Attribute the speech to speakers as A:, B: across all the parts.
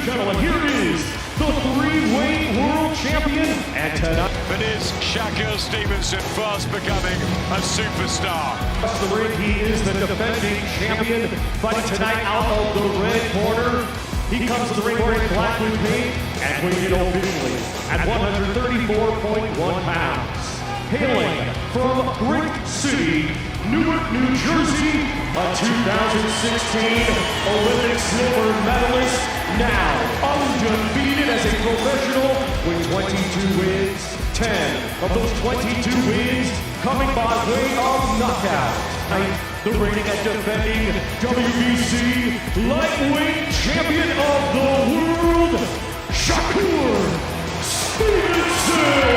A: gentlemen, here is the three-weight world champion, and tonight
B: it is Shakur Stevenson fast becoming a superstar.
A: across the ring, he is the defending champion, fighting tonight out of the red corner. He comes to the ring wearing black with paint and weighing in officially at 134.1 pounds. Hailing from Brick City, Newark, New Jersey, a 2016 Olympic silver medalist, now undefeated as a professional with 22 wins, 10 of those 22 wins coming by way of knockout. The reigning and defending WBC lightweight champion of the world, Shakur Stevenson.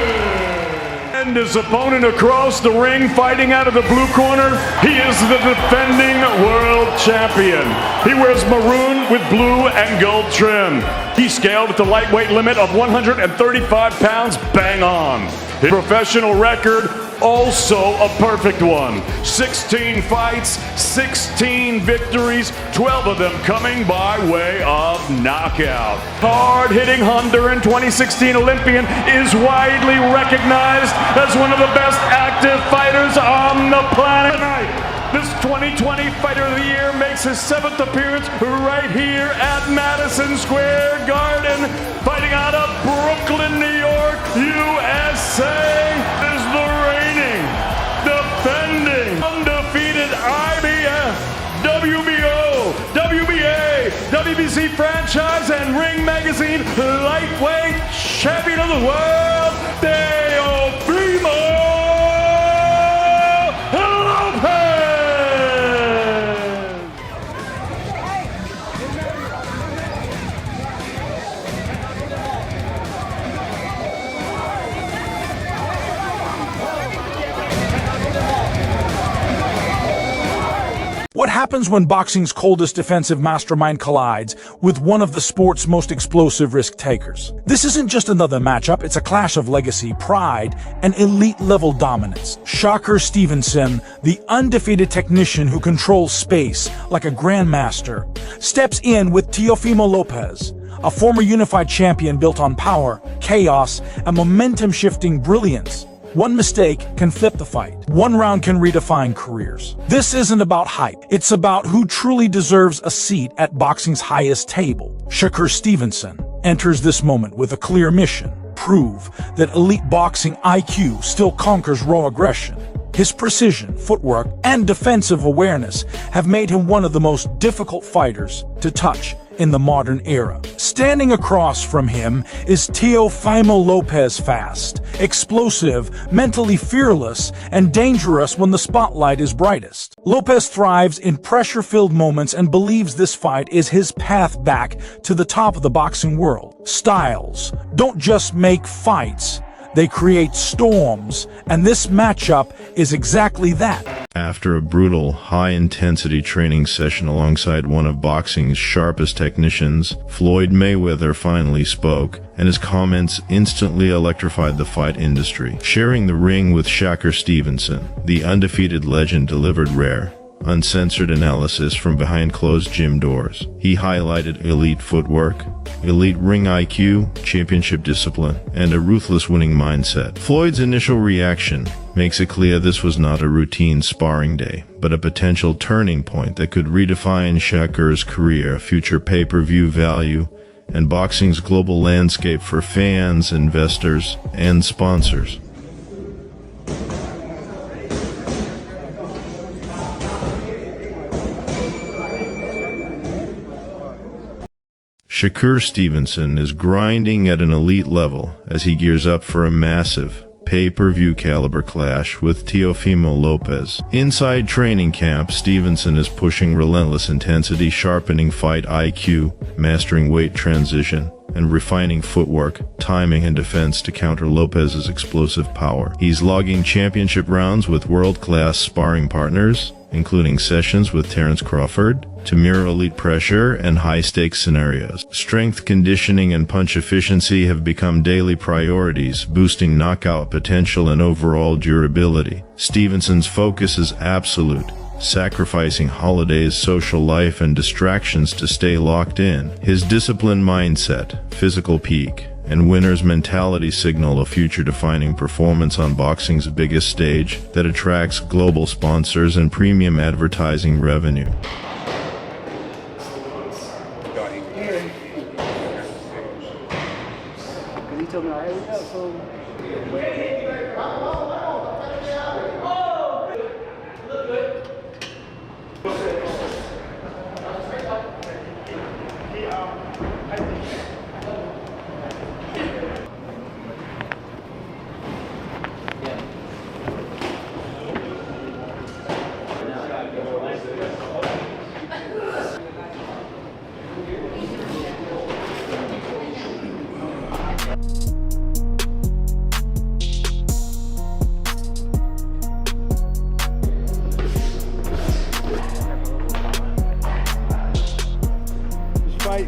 C: And his opponent across the ring, fighting out of the blue corner, he is the defending world champion. He wears maroon with blue and gold trim. He scaled at the lightweight limit of 135 pounds, bang on. His professional record, also a perfect one. 16 fights, 16 victories, 12 of them coming by way of knockout. Hard-hitting Honduran 2016 Olympian is widely recognized as one of the best active fighters on the planet. Tonight, this 2020 Fighter of the Year makes his 7th appearance right here at Madison Square Garden, fighting out of Brooklyn, New York, USA. Is the reigning, defending, undefeated IBF, WBO, WBA, WBC franchise, and Ring Magazine lightweight champion of the world, Teofimo Lopez.
D: What happens when boxing's coldest defensive mastermind collides with one of the sport's most explosive risk-takers? This isn't just another matchup, it's a clash of legacy, pride, and elite-level dominance. Shakur Stevenson, the undefeated technician who controls space like a grandmaster, steps in with Teofimo Lopez, a former unified champion built on power, chaos, and momentum-shifting brilliance. One mistake can flip the fight. One round can redefine careers. This isn't about hype. It's about who truly deserves a seat at boxing's highest table. Shakur Stevenson enters this moment with a clear mission: prove that elite boxing IQ still conquers raw aggression. His precision, footwork, and defensive awareness have made him one of the most difficult fighters to touch in the modern era. Standing across from him is Teofimo Lopez, fast, explosive, mentally fearless, and dangerous when the spotlight is brightest. Lopez thrives in pressure-filled moments and believes this fight is his path back to the top of the boxing world. Styles don't just make fights, they create storms, and this matchup is exactly that.
E: After a brutal, high-intensity training session alongside one of boxing's sharpest technicians, Floyd Mayweather finally spoke, and his comments instantly electrified the fight industry. Sharing the ring with Shakur Stevenson, the undefeated legend delivered rare, uncensored analysis from behind closed gym doors. He highlighted elite footwork, elite ring IQ, championship discipline, and a ruthless winning mindset. Floyd's initial reaction makes it clear this was not a routine sparring day, but a potential turning point that could redefine Shakur's career, future pay-per-view value, and boxing's global landscape for fans, investors, and sponsors. Shakur Stevenson is grinding at an elite level as he gears up for a massive, pay-per-view caliber clash with Teofimo Lopez. Inside training camp, Stevenson is pushing relentless intensity, sharpening fight IQ, mastering weight transition, and refining footwork, timing, and defense to counter Lopez's explosive power. He's logging championship rounds with world-class sparring partners, including sessions with Terence Crawford, to mirror elite pressure and high-stakes scenarios. Strength conditioning and punch efficiency have become daily priorities, boosting knockout potential and overall durability. Stevenson's focus is absolute, sacrificing holidays, social life, and distractions to stay locked in. His disciplined mindset, physical peak, and winner's mentality signal a future-defining performance on boxing's biggest stage that attracts global sponsors and premium advertising revenue.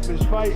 F: This fight.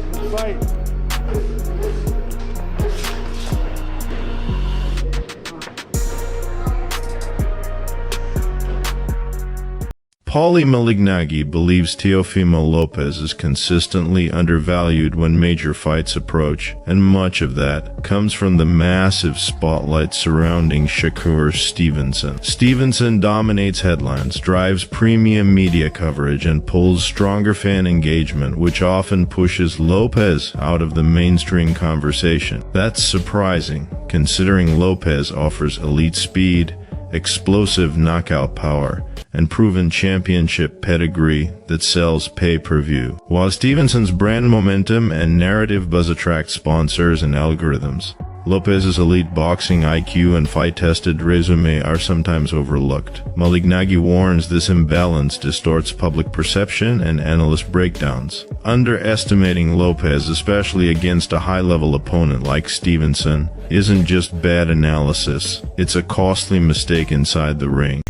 E: Paulie Malignaggi believes Teofimo Lopez is consistently undervalued when major fights approach, and much of that comes from the massive spotlight surrounding Shakur Stevenson. Stevenson dominates headlines, drives premium media coverage, and pulls stronger fan engagement, which often pushes Lopez out of the mainstream conversation. That's surprising, considering Lopez offers elite speed, explosive knockout power, and proven championship pedigree that sells pay-per-view. While Stevenson's brand momentum and narrative buzz attract sponsors and algorithms, Lopez's elite boxing IQ and fight-tested resume are sometimes overlooked. Malignaggi warns this imbalance distorts public perception and analyst breakdowns. Underestimating Lopez, especially against a high-level opponent like Stevenson, isn't just bad analysis, it's a costly mistake inside the ring.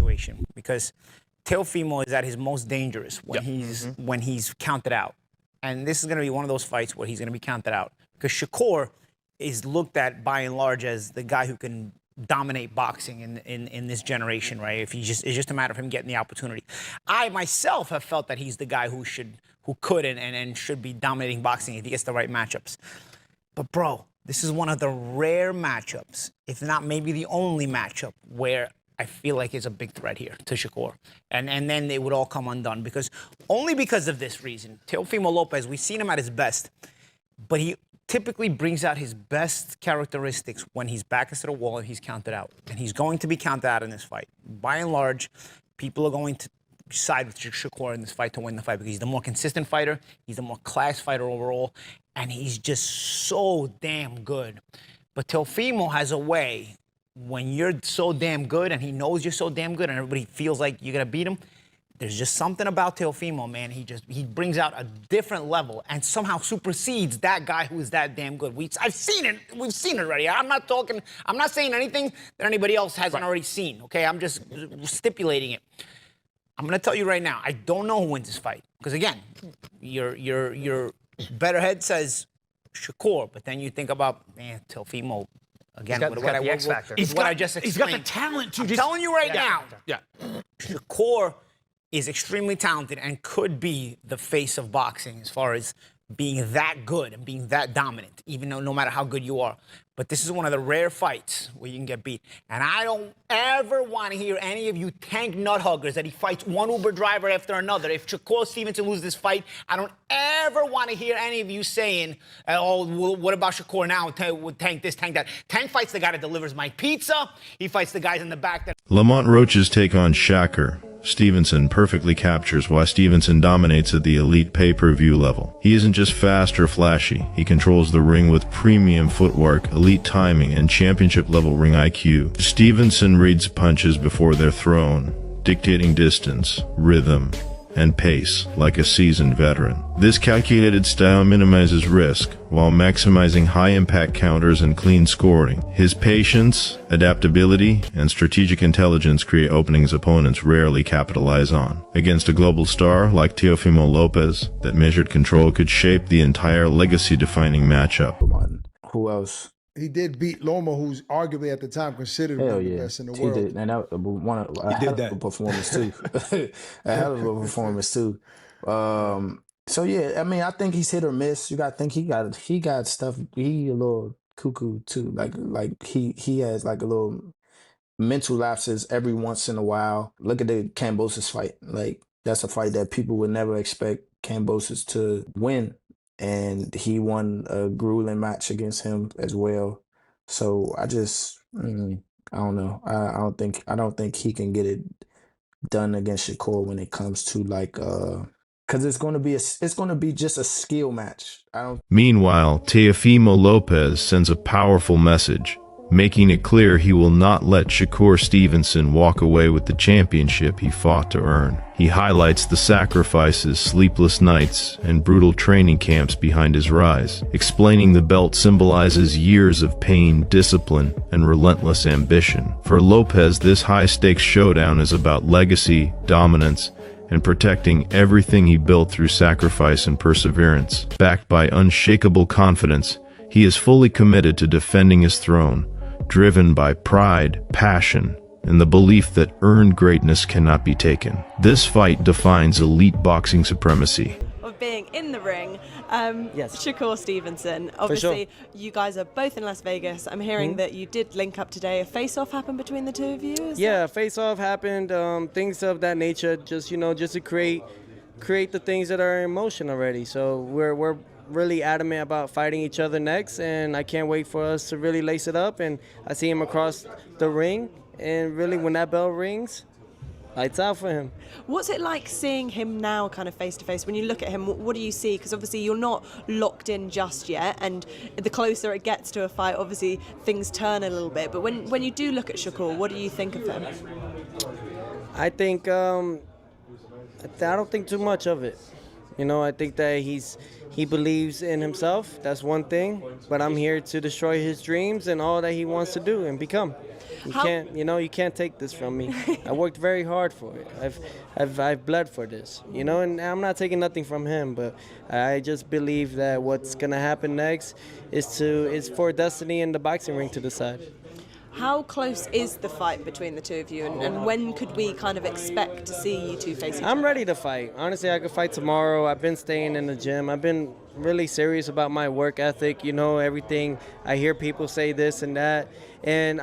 G: Because Teofimo is at his most dangerous when he's counted out. And this is going to be one of those fights where he's going to be counted out. Because Shakur is looked at by and large as the guy who can dominate boxing in this generation, right? It's just a matter of him getting the opportunity. I myself have felt that he's the guy who could and should be dominating boxing if he gets the right matchups. But bro, this is one of the rare matchups, if not maybe the only matchup, where I feel like it's a big threat here to Shakur. And then it would all come undone only because of this reason. Teofimo Lopez, we've seen him at his best, but he typically brings out his best characteristics when he's back against the wall and he's counted out. And he's going to be counted out in this fight. By and large, people are going to side with Shakur in this fight to win the fight because he's the more consistent fighter, he's the more class fighter overall, and he's just so damn good. But Teofimo has a way, when you're so damn good and he knows you're so damn good and everybody feels like you're gonna beat him, there's just something about Teofimo, man. He brings out a different level and somehow supersedes that guy who is that damn good. I've seen it. We've seen it already. I'm not saying anything that anybody else hasn't already seen, okay? I'm just stipulating it. I'm gonna tell you right now, I don't know who wins this fight. Because again, your better head says Shakur, but then you think about, man, Teofimo. Again,
H: he's got the X factor.
G: He's got the talent to. I'm telling you right now.
H: Yeah.
G: Shakur is extremely talented and could be the face of boxing as far as being that good and being that dominant, even though no matter how good you are. But this is one of the rare fights where you can get beat. And I don't ever want to hear any of you tank nut huggers that he fights one Uber driver after another. If Shakur Stevenson loses this fight, I don't ever want to hear any of you saying, oh, well, what about Shakur now? Tank this, tank that. Tank fights the guy that delivers my pizza. He fights the guys in the back that...
E: Lamont Roach's take on Shakur Stevenson perfectly captures why Stevenson dominates at the elite pay-per-view level. He isn't just fast or flashy, he controls the ring with premium footwork, elite timing, and championship-level ring IQ. Stevenson reads punches before they're thrown, dictating distance, rhythm, and pace like a seasoned veteran. This calculated style minimizes risk while maximizing high-impact counters and clean scoring. His patience, adaptability, and strategic intelligence create openings opponents rarely capitalize on. Against a global star like Teofimo Lopez, that measured control could shape the entire legacy-defining matchup.
H: Who else
F: he did beat Loma, who's arguably at the time considered one of the best in the
H: He
F: world.
H: did, and that one a hell of a performance too. A hell of a performance too. So yeah, I mean, I think he's hit or miss. You got to think he got stuff. He a little cuckoo too. Like he has like a little mental lapses every once in a while. Look at the Kambosos fight. Like that's a fight that people would never expect Kambosos to win, and he won a grueling match against him as well. So I just I don't know. I don't think he can get it done against Shakur when it comes to like because it's going to be just a skill match.
E: Meanwhile, Teofimo Lopez sends a powerful message, making it clear he will not let Shakur Stevenson walk away with the championship he fought to earn. He highlights the sacrifices, sleepless nights, and brutal training camps behind his rise, explaining the belt symbolizes years of pain, discipline, and relentless ambition. For Lopez, this high-stakes showdown is about legacy, dominance, and protecting everything he built through sacrifice and perseverance. Backed by unshakable confidence, he is fully committed to defending his throne, driven by pride, passion, and the belief that earned greatness cannot be taken. This fight defines elite boxing supremacy.
I: Of being in the ring,
J: Yes.
I: Shakur Stevenson. Obviously,
J: sure.
I: you guys are both in Las Vegas. I'm hearing that you did link up today. A face-off happened between the two of you?
J: Yeah, face-off happened, things of that nature, just to create the things that are in motion already. So we're really adamant about fighting each other next, and I can't wait for us to really lace it up. And I see him across the ring, and really when that bell rings, lights out for him.
I: What's it like seeing him now kind of face-to-face? When you look at him, what do you see? Because obviously you're not locked in just yet, and the closer it gets to a fight, obviously things turn a little bit. But when you do look at Shakur, what do you think of him?
J: I think I don't think too much of it. I think that he believes in himself. That's one thing. But I'm here to destroy his dreams and all that he wants to do and become. You can't take this from me. I worked very hard for it. I've bled for this, and I'm not taking nothing from him, but I just believe that what's gonna happen next is for destiny and the boxing ring to decide.
I: How close is the fight between the two of you, and when could we kind of expect to see you two face each other?
J: I'm ready to fight. Honestly, I could fight tomorrow. I've been staying in the gym. I've been really serious about my work ethic. Everything. I hear people say this and that, and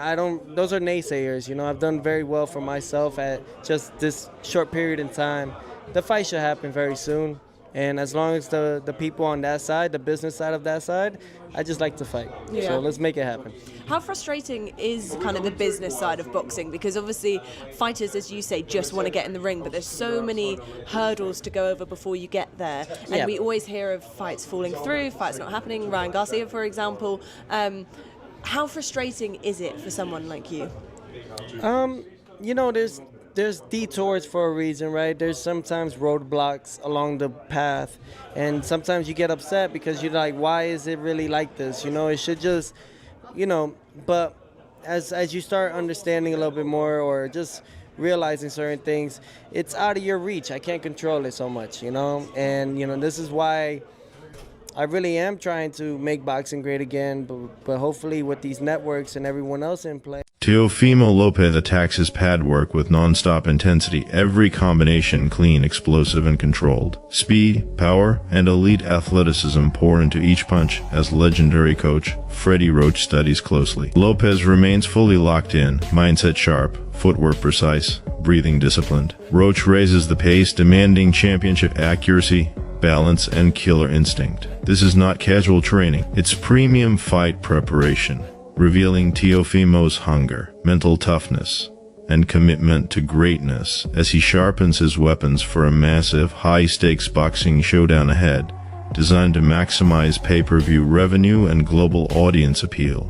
J: those are naysayers. I've done very well for myself at just this short period in time. The fight should happen very soon. And as long as the people on that side, the business side of that side, I just like to fight.
I: Yeah.
J: So let's make it happen.
I: How frustrating is kind of the business side of boxing? Because obviously fighters, as you say, just want to get in the ring, but there's so many hurdles to go over before you get there. And
J: Yeah.
I: we always hear of fights falling through, fights not happening. Ryan Garcia, for example. How frustrating is it for someone like you?
J: There's detours for a reason, right? There's sometimes roadblocks along the path, and sometimes you get upset because you're like, why is it really like this? It should just, but as you start understanding a little bit more or just realizing certain things, it's out of your reach. I can't control it so much, and this is why I really am trying to make boxing great again, but hopefully with these networks and everyone else in play.
E: Teofimo Lopez attacks his pad work with non-stop intensity, every combination clean, explosive, and controlled. Speed, power, and elite athleticism pour into each punch as legendary coach Freddie Roach studies closely. Lopez remains fully locked in, mindset sharp, footwork precise, breathing disciplined. Roach raises the pace, demanding championship accuracy, balance, and killer instinct. This is not casual training, it's premium fight preparation, revealing Teofimo's hunger, mental toughness, and commitment to greatness as he sharpens his weapons for a massive, high-stakes boxing showdown ahead, designed to maximize pay-per-view revenue and global audience appeal.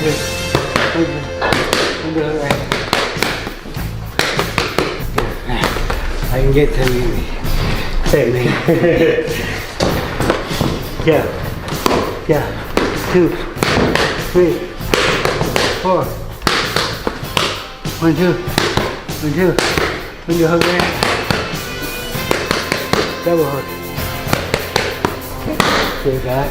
K: I can get to me. Save me. Yeah. 2, 3, 4. 1, 2. 1, 2. 1, 2 hook there. Double hook. Good that.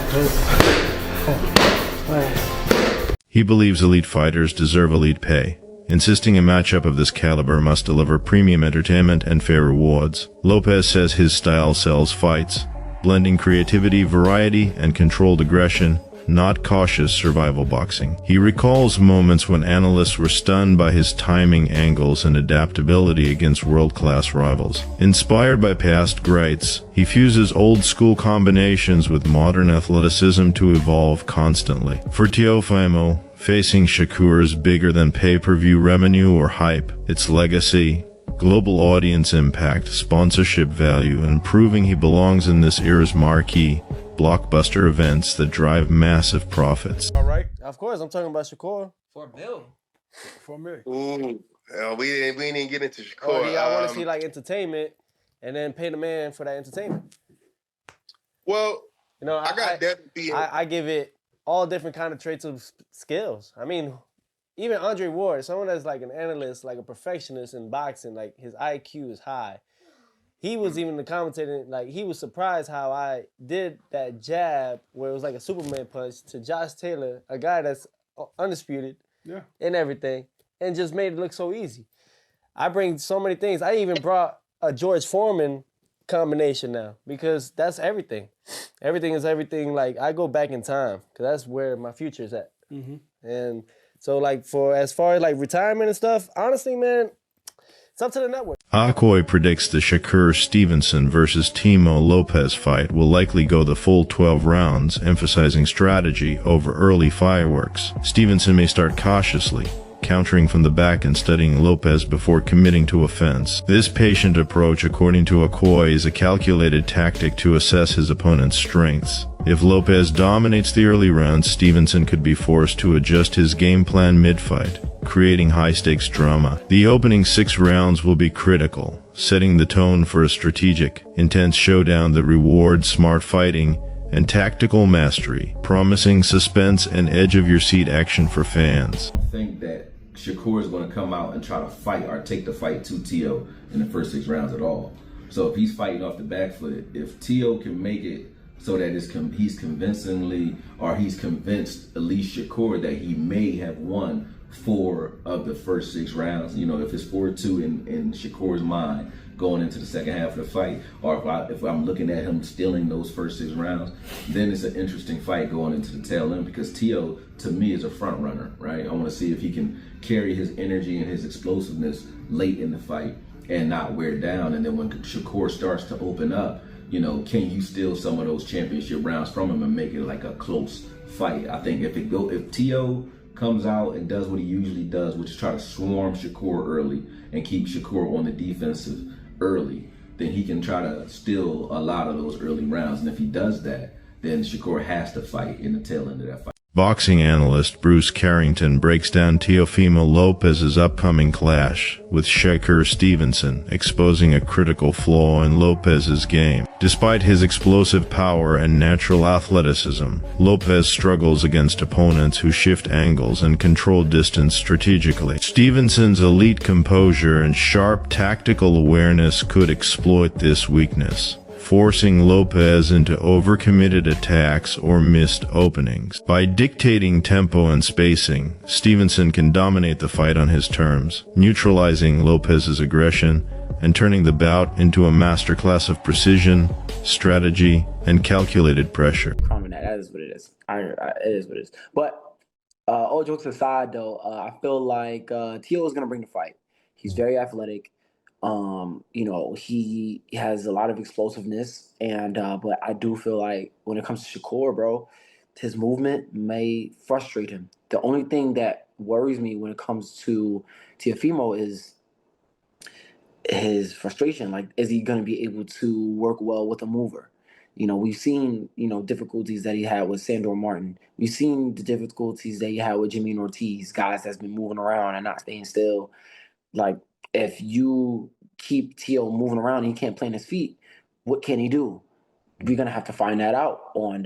E: He believes elite fighters deserve elite pay, insisting a matchup of this caliber must deliver premium entertainment and fair rewards. Lopez says his style sells fights, blending creativity, variety, and controlled aggression, not cautious survival boxing. He recalls moments when analysts were stunned by his timing, angles, and adaptability against world-class rivals. Inspired by past greats, he fuses old-school combinations with modern athleticism to evolve constantly. For Teofimo, facing Shakur's bigger than pay-per-view revenue or hype, its legacy, global audience impact, sponsorship value, and proving he belongs in this era's marquee, blockbuster events that drive massive profits.
J: All right. Of course, I'm talking about Shakur.
L: $4 million.
M: $4 million.
L: Ooh, we didn't get into Shakur.
J: Or do y'all want to see like entertainment and then pay the man for that entertainment?
L: Well,
J: you know, I give it all different kind of traits of skills. I mean, even Andre Ward, someone that's like an analyst, like a perfectionist in boxing, like his IQ is high. He was even the commentator, like he was surprised how I did that jab where it was like a Superman punch to Josh Taylor, a guy that's undisputed and everything, and just made it look so easy. I bring so many things. I even brought a George Foreman combination now because that's everything. Everything is everything. Like I go back in time because that's where my future is at. And so like as far as like retirement and stuff, honestly, man, it's up to the network.
E: Akoy predicts the Shakur Stevenson versus Teofimo Lopez fight will likely go the full 12 rounds, emphasizing strategy over early fireworks. Stevenson may start cautiously, countering from the back and studying Lopez before committing to offense. This patient approach, according to Akoy, is a calculated tactic to assess his opponent's strengths. If Lopez dominates the early rounds, Stevenson could be forced to adjust his game plan mid-fight, creating high-stakes drama. The opening 6 rounds will be critical, setting the tone for a strategic, intense showdown that rewards smart fighting and tactical mastery, promising suspense and edge-of-your-seat action for fans.
N: I think that Shakur is going to come out and try to fight or take the fight to Teo in the first 6 rounds at all. So if he's fighting off the back foot, if Teo can make it so that he's convincingly, or he's convinced at least Shakur that he may have won 4 of the first 6 rounds, you know, if it's 4-2 in Shakur's mind going into the second half of the fight, or if I'm looking at him stealing those first 6 rounds, then it's an interesting fight going into the tail end because Teo, to me, is a front runner, right? I want to see if he can carry his energy and his explosiveness late in the fight and not wear down. And then when Shakur starts to open up, you know, can you steal some of those championship rounds from him and make it like a close fight? I think if Teo comes out and does what he usually does, which is try to swarm Shakur early and keep Shakur on the defensive early, then he can try to steal a lot of those early rounds. And if he does that, then Shakur has to fight in the tail end of that fight.
E: Boxing analyst Bruce Carrington breaks down Teofimo Lopez's upcoming clash with Shakur Stevenson, exposing a critical flaw in Lopez's game. Despite his explosive power and natural athleticism, Lopez struggles against opponents who shift angles and control distance strategically. Stevenson's elite composure and sharp tactical awareness could exploit this weakness, forcing Lopez into overcommitted attacks or missed openings. By dictating tempo and spacing, Stevenson can dominate the fight on his terms, neutralizing Lopez's aggression and turning the bout into a masterclass of precision, strategy, and calculated pressure.
O: That is what it is. It is what it is. But all jokes aside, though, I feel like Teo is going to bring the fight. He's very athletic. You know, he has a lot of explosiveness, and but I do feel like when it comes to Shakur, bro, his movement may frustrate him. The only thing that worries me when it comes to Teofimo is his frustration. Like, is he going to be able to work well with a mover? You know, we've seen, difficulties that he had with Sandor Martin. We've seen the difficulties that he had with Jimmy Ortiz, guys that's been moving around and not staying still. Like, if you keep Tio moving around and he can't plant his feet, what can he do? We're going to have to find that out on,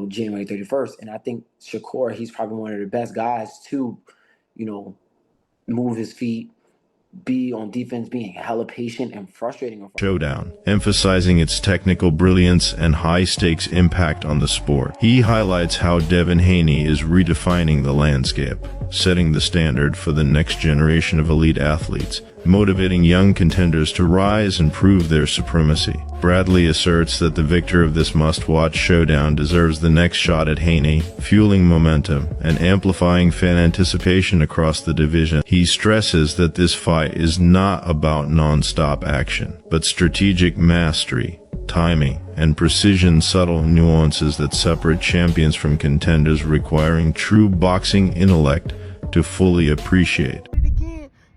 O: January 31st. And I think Shakur, he's probably one of the best guys to, move his feet, be on defense, being hella patient and frustrating.
E: Showdown, emphasizing its technical brilliance and high-stakes impact on the sport. He highlights how Devin Haney is redefining the landscape, setting the standard for the next generation of elite athletes, motivating young contenders to rise and prove their supremacy. Bradley asserts that the victor of this must-watch showdown deserves the next shot at Haney, fueling momentum and amplifying fan anticipation across the division. He stresses that this fight is not about non-stop action, but strategic mastery, timing, and precision, subtle nuances that separate champions from contenders, requiring true boxing intellect to fully appreciate.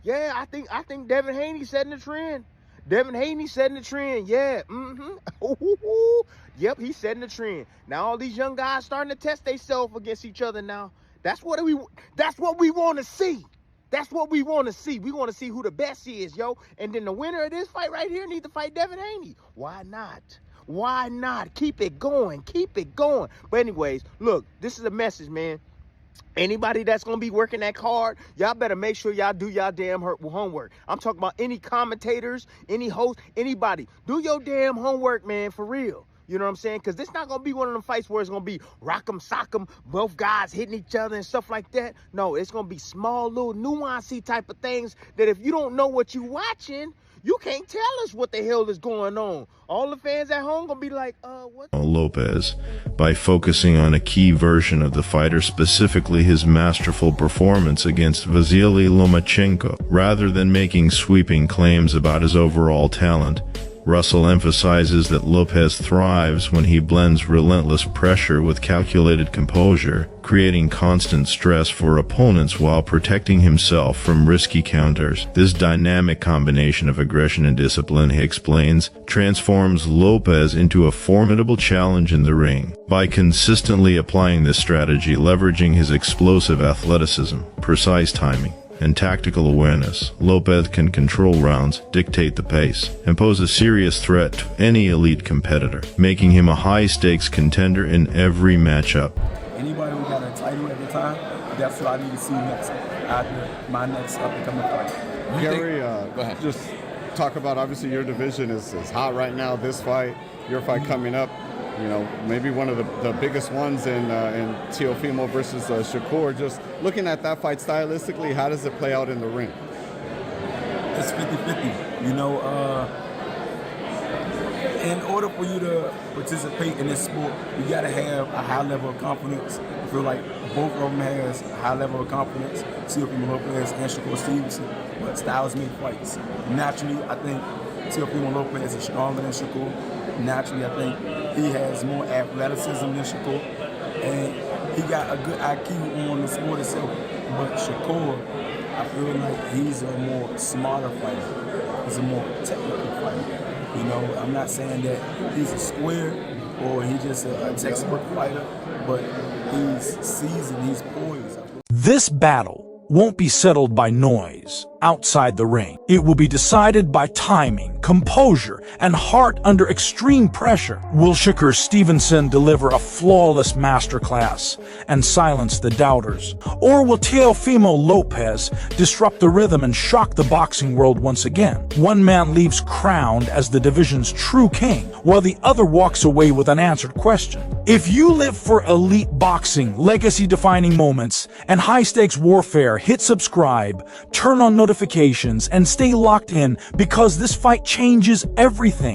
M: Yeah, I think Devin Haney setting the trend. Devin Haney setting the trend. Yeah. Yep, he's setting the trend. Now all these young guys starting to test themselves against each other now. That's what we want to see. That's what we want to see. We want to see who the best is, yo. And then the winner of this fight right here needs to fight Devin Haney. Why not? Why not? Keep it going. Keep it going. But anyways, look, this is a message, man. Anybody that's going to be working that hard, y'all better make sure y'all do y'all damn homework. I'm talking about any commentators, any host, anybody. Do your damn homework, man, for real. You know what I'm saying? Because this not going to be one of them fights where it's going to be rock'em, sock'em, both guys hitting each other and stuff like that. No, it's going to be small, little nuancey type of things that if you don't know what you watching, you can't tell us what the hell is going on. All the fans at home gonna be like, what?
E: Lopez, by focusing on a key version of the fighter, specifically his masterful performance against Vasily Lomachenko, rather than making sweeping claims about his overall talent. Russell emphasizes that Lopez thrives when he blends relentless pressure with calculated composure, creating constant stress for opponents while protecting himself from risky counters. This dynamic combination of aggression and discipline, he explains, transforms Lopez into a formidable challenge in the ring. By consistently applying this strategy, leveraging his explosive athleticism, precise timing, and tactical awareness, Lopez can control rounds, dictate the pace, and pose a serious threat to any elite competitor, making him a high-stakes contender in every matchup.
P: Anybody who got a title at the time, that's what I need to see next, after my next up-and-coming fight.
Q: Gary, just talk about, obviously your division is hot right now, this fight, your fight coming up. You know, maybe one of the biggest ones in Teofimo versus Shakur. Just looking at that fight stylistically, how does it play out in the ring?
P: It's 50-50. You know, in order for you to participate in this sport, you got to have a high level of confidence. I feel like both of them has a high level of confidence, Teofimo Lopez and Shakur Stevenson, but styles make fights. Naturally, I think Teofimo Lopez is stronger than Shakur. Naturally, I think he has more athleticism than Shakur, and he got a good IQ on the sport itself. But Shakur, I feel like he's a more smarter fighter. He's a more technical fighter. You know, I'm not saying that he's a square or he's just a textbook fighter, but he's seasoned, he's poised.
D: This battle won't be settled by noise outside the ring. It will be decided by timing, composure, and heart under extreme pressure. Will Shakur Stevenson deliver a flawless masterclass and silence the doubters? Or will Teofimo Lopez disrupt the rhythm and shock the boxing world once again? One man leaves crowned as the division's true king, while the other walks away with an answered question. If you live for elite boxing, legacy-defining moments, and high-stakes warfare, hit subscribe, turn on notifications, and stay locked in, because this fight changes everything.